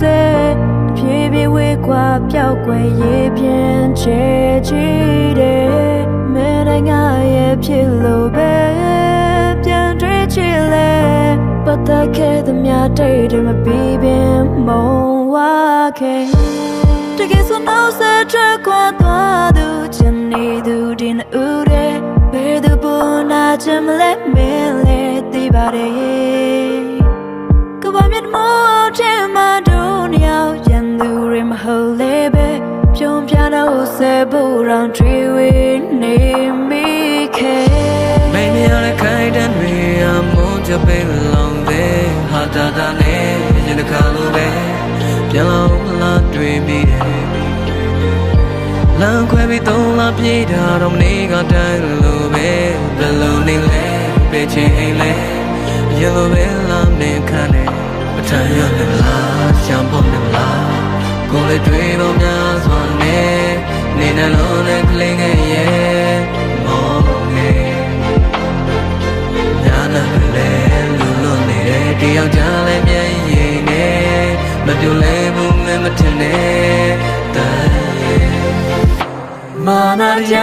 စေဖြည်းဖြည်းဝေးကွာပျောက်ကွယ်ရေးပြင်းချေချီတယ်မဲတိုင်းငါရဲ့ဖြစ်လို့ပဲပြန်တွေ့ချင်လေပတ်သက်ခဲ့သမျှတိတ်တွေမပြီးပင်မုံဝါခဲ့တကယ်ဆိုနောက်ဆက်ထွက်ခွာသွားသူချင်နေသူဒီနေ့ဦးတဲ့ဘယ်သူပေါ်နာချင်မလဲမင်းလေးသိပါတယ်ကဘာမြတ်မောချင်မတို့ညောင်ရန်သူတွေမဟုတ်လေပဲပြုံးပြတော့ဆေဘူးရောင်ထွေးဝေးနေမိခဲ့မင်းရတဲ့ခိုင်တန်းတွေအမုန်းချပိတ်လောင်တဲ့ဟာတာတာနဲ့ရင်တခါလိုပဲပြန်လောင်လာတွေ့မိတယ်လမ်းခွဲပြီးသုံးလာပြေးတာတော့နေကတိုင်းလိုပဲဘယ်လိုနေလဲပဲချင်အိမ်လဲရေလိုပဲလာမင်းခန့်နေမထမ်းရနေလားရှမ်းဖို့နေလားကိုယ်လေးတွေ့တော့များစွာနဲ့နေနှလုံးနဲ့ကလေးငယ်ရဲ့မောင်ငယ်ညာနာကလေးလူလွန်နေတဲ့တယောက်ကြလဲမျက်ရည်နဲ့မပြိုလဲဘူးမထင်နဲ့မာနာရ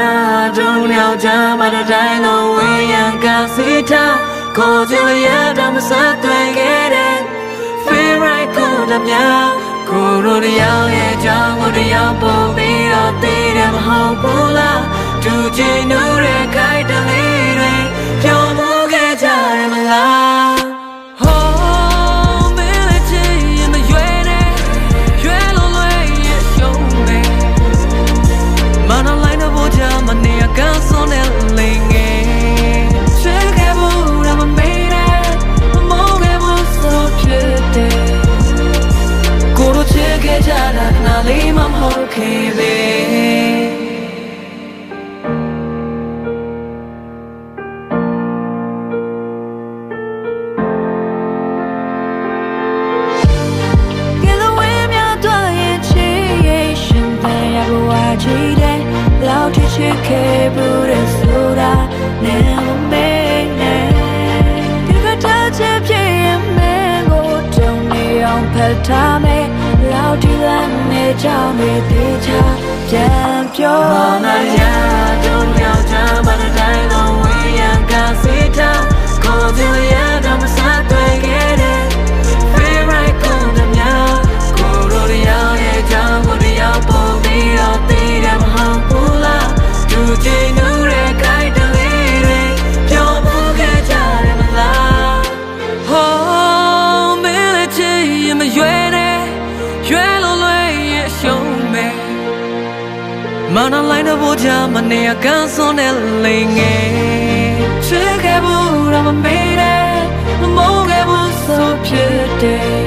တုံးလျောက်ကြမတဲ့တိုင်းလုံးဝေးရန်ကစီထားခေါ်ကြရတော့မဆက်သွဲခဲ့တဲ့ favorite ကိုတည်းများကိုရိုးရောင်ရဲ့ကြောင့်ကိုတရားပုံပြီးတော့တည်တယ်မဟုတ်ဘူးလားသူချင်တဲ့ခိုင်တလေးတွေပြောင်းမှုခဲ့ကြရမလားမနေရကန်စွန်တဲ့လိန်ငယ်ချစ်ခဲ့ဘူးရမမေးနဲ့မမောခဲ့ဘူးဆိုဖြစ်တယ်ကိုတို့ချစ်ခဲ့ကြတာနားလေးမဟုတ်ခဲ့ပဲလောက်ချစ်ခဲ့ဘူးတဲ့ဆိုတာနဲ့မမေ့နဲ့ဒီကတည်းကဖြစ်ရင်မင်းကိုတုံနေအောင်ဖတ်ထားမယ်လောက်ဒီလမ်းနဲ့ကြောင်မေးသေးချာပြန်ပြောနာရတော့ယောက်ျားမတဲ့တိုင်းလုံးဝေးရန်ကစီထားကိုကြည့်ရတော့မစားတွေ့ခဲ့တဲ့ favorite ကိုတည်းများကိုရိုးရောင်ရဲ့ကြောင်ကိုတရားပုံပြီးတော့တည်တယ်မဟုတ်ဘူးလားသူချင်တဲ့ခိုင်တလေးတွေပြောင်းမှုခဲ့ကြတယ်မလားဟောမင်းလည်းချစ်ရင်မရွယ်နဲ့ရွယ်လို့လွယ်ရရှုံးမယ်မနာလိုက်တော့ဘောချမနေရကန်စွန်တဲ့လိန်ငယ်ချစ်ခဲ့ဘူးတော့မမေးနဲ့မမုန်းခဲ့ဘူးဆိုဖြစ်တယ်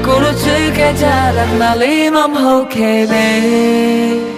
ကိုလိုချစ်ခဲ့ကြတာနားလေးမဟုတ်ခဲ့ပဲ